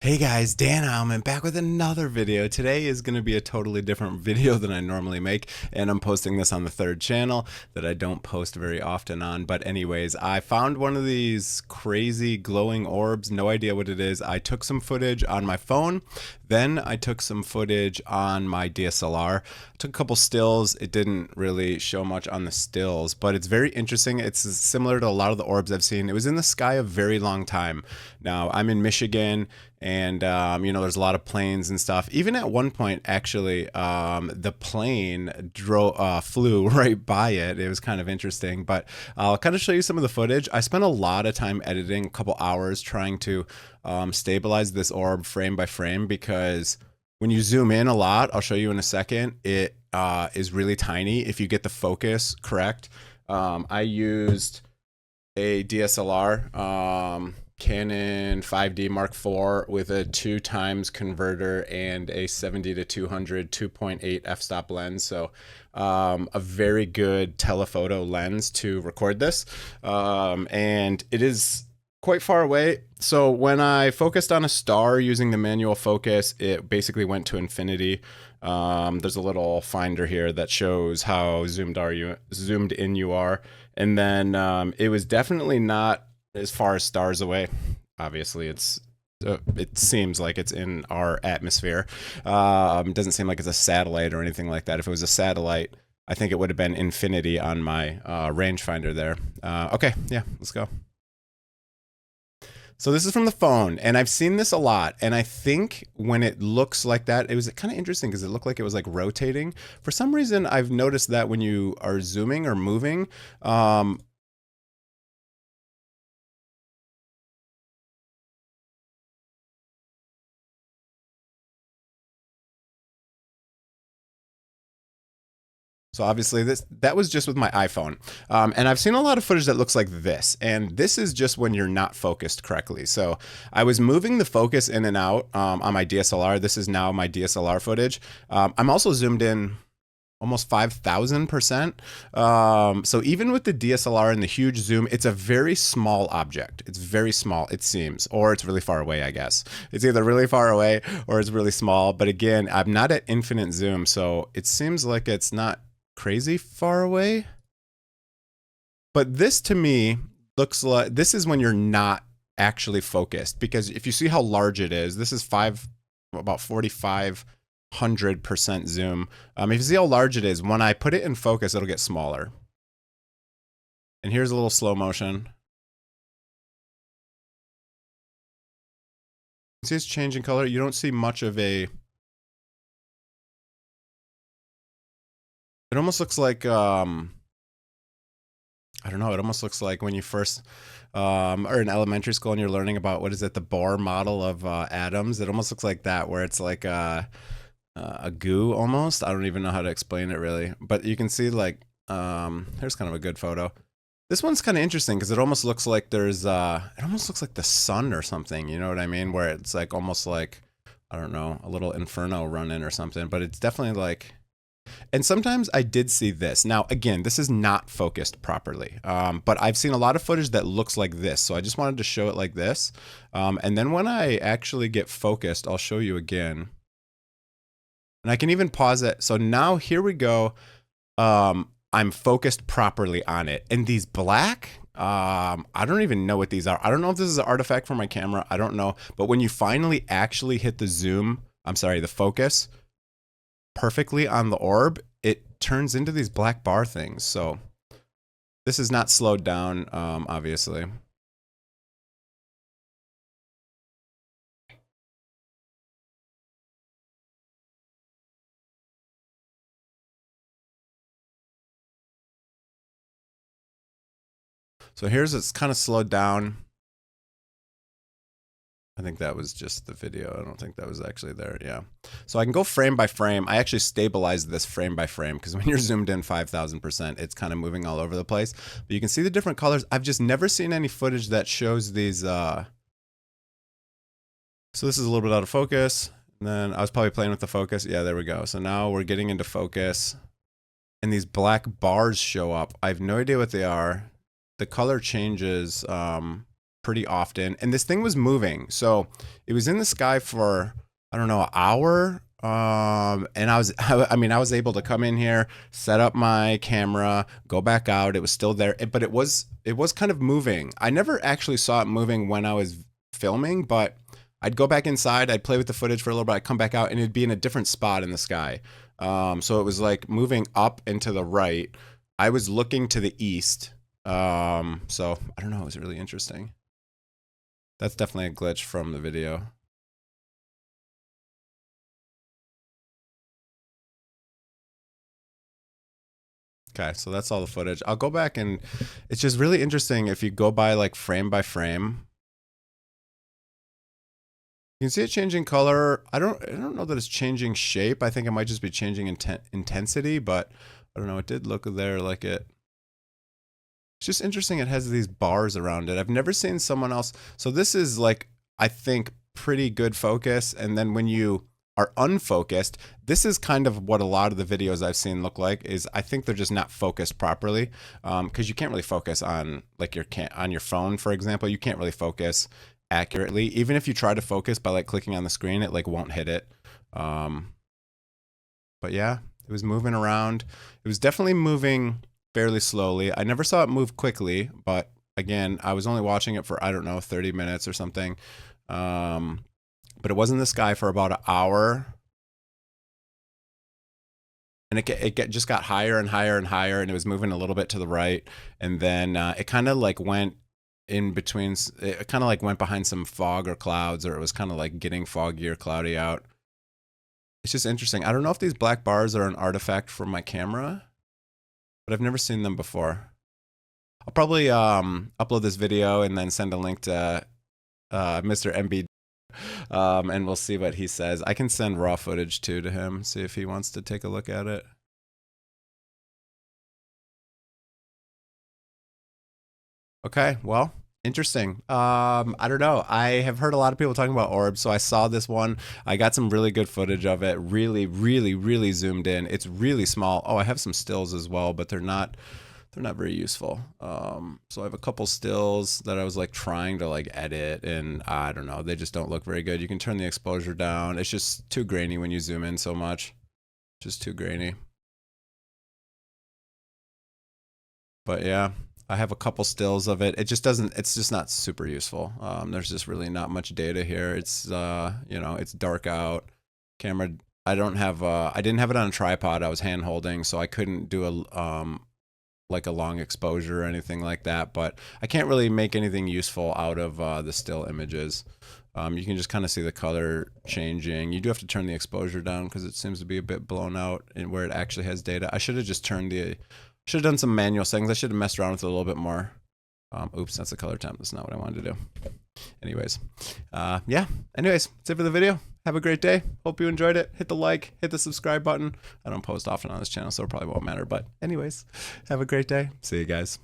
Hey guys, Dan Alman back with another video. Today is going to be a totally different video than I normally make, and I'm posting this on the third channel that I don't post very often on. But anyways, I found one of these crazy glowing orbs, no idea what it is. I took some footage on my phone, then I took some footage on my DSLR. Took a couple stills. It didn't really show much on the stills, but it's very interesting. It's similar to a lot of the orbs I've seen. It was in the sky a very long time. Now, I'm in Michigan, and there's a lot of planes and stuff. Even at one point, actually, the plane flew right by it. It was kind of interesting, but I'll kind of show you some of the footage. I spent a lot of time editing, a couple hours trying to stabilize this orb frame by frame, because when you zoom in a lot, I'll show you in a second, it is really tiny if you get the focus correct. I used a DSLR, Canon 5D Mark IV with a 2x converter and a 70 to 200 2.8 f-stop lens. So a very good telephoto lens to record this. And it is quite far away. So when I focused on a star using the manual focus, it basically went to infinity. There's a little finder here that shows how zoomed in you are. And then it was definitely not as far as stars away. Obviously, it seems like it's in our atmosphere. It doesn't seem like it's a satellite or anything like that. If it was a satellite, I think it would have been infinity on my rangefinder there. Okay, yeah, let's go. So this is from the phone, and I've seen this a lot, and I think when it looks like that, it was kind of interesting because it looked like it was like rotating. For some reason, I've noticed that when you are zooming or moving, so obviously that was just with my iPhone. And I've seen a lot of footage that looks like this, and this is just when you're not focused correctly. So I was moving the focus in and out on my DSLR. This is now my DSLR footage. I'm also zoomed in almost 5,000%. So even with the DSLR and the huge zoom, it's a very small object. It's very small, it seems, or it's really far away, I guess. It's either really far away or it's really small. But again, I'm not at infinite zoom, so it seems like it's not crazy far away. But this to me looks like this is when you're not actually focused, because if you see how large it is, this is about 4,500% zoom. If you see how large it is, when I put it in focus, it'll get smaller. And here's a little slow motion. See it's changing color. You don't see much of a, it almost looks like, I don't know, it almost looks like when you first are in elementary school and you're learning about, what is it, the Bohr model of atoms. It almost looks like that, where it's like a goo almost. I don't even know how to explain it really, but you can see like, here's kind of a good photo. This one's kind of interesting because it almost looks like there's, it almost looks like the sun or something, you know what I mean? Where it's like almost like, I don't know, a little inferno running or something, but it's definitely like, and sometimes I did see this. Now, again, this is not focused properly, but I've seen a lot of footage that looks like this. So I just wanted to show it like this. And then when I actually get focused, I'll show you again. And I can even pause it. So now here we go. I'm focused properly on it. And these black, I don't even know what these are. I don't know if this is an artifact from my camera. I don't know. But when you finally actually hit the the focus perfectly on the orb, it turns into these black bar things. So this is not slowed down, obviously. So here's, it's kind of slowed down. I think that was just the video. I don't think that was actually there. Yeah. So I can go frame by frame. I actually stabilized this frame by frame, because when you're zoomed in 5,000%, it's kind of moving all over the place. But you can see the different colors. I've just never seen any footage that shows these. So this is a little bit out of focus. And then I was probably playing with the focus. Yeah, there we go. So now we're getting into focus. And these black bars show up. I have no idea what they are. The color changes. pretty often, and this thing was moving. So it was in the sky for, I don't know, an hour. And I mean, I was able to come in here, set up my camera, go back out. It was still there, but it was kind of moving. I never actually saw it moving when I was filming, but I'd go back inside, I'd play with the footage for a little bit, I'd come back out, and it'd be in a different spot in the sky. So it was like moving up and to the right. I was looking to the east. So I don't know, it was really interesting. That's definitely a glitch from the video. Okay, so that's all the footage. I'll go back, and it's just really interesting if you go by like frame by frame. You can see it changing color. I don't know that it's changing shape. I think it might just be changing intensity, but I don't know. It did look there like it. It's just interesting. It has these bars around it. I've never seen someone else. So this is like, I think, pretty good focus. And then when you are unfocused, this is kind of what a lot of the videos I've seen look like. Is I think they're just not focused properly, because you can't really focus on like on your phone, for example. You can't really focus accurately. Even if you try to focus by like clicking on the screen, it like won't hit it. But yeah, it was moving around. It was definitely moving fairly slowly. I never saw it move quickly, but again, I was only watching it for, I don't know, 30 minutes or something. But it was in the sky for about an hour, and it just got higher and higher and higher, and it was moving a little bit to the right, and then it kind of like went in between. It kind of like went behind some fog or clouds, or it was kind of like getting foggy or cloudy out. It's just interesting. I don't know if these black bars are an artifact from my camera, but I've never seen them before. I'll probably upload this video and then send a link to Mr. MB. And we'll see what he says. I can send raw footage too to him, see if he wants to take a look at it. Okay, well, interesting. I don't know. I have heard a lot of people talking about orbs, so I saw this one. I got some really good footage of it. Really, really, really zoomed in. It's really small. Oh, I have some stills as well, but they're not very useful. So I have a couple stills that I was like trying to like edit, and I don't know, they just don't look very good. You can turn the exposure down. It's just too grainy when you zoom in so much. Just too grainy. But yeah, I have a couple stills of it. It just doesn't, it's just not super useful. There's just really not much data here. It's, you know, it's dark out. Camera, I didn't have it on a tripod. I was hand holding, so I couldn't do like a long exposure or anything like that, but I can't really make anything useful out of the still images. You can just kind of see the color changing. You do have to turn the exposure down because it seems to be a bit blown out in where it actually has data. I should have just should have done some manual settings. I should have messed around with it a little bit more. Oops, that's the color temp. That's not what I wanted to do. Anyways, yeah. Anyways, that's it for the video. Have a great day. Hope you enjoyed it. Hit the like, hit the subscribe button. I don't post often on this channel, so it probably won't matter. But anyways, have a great day. See you guys.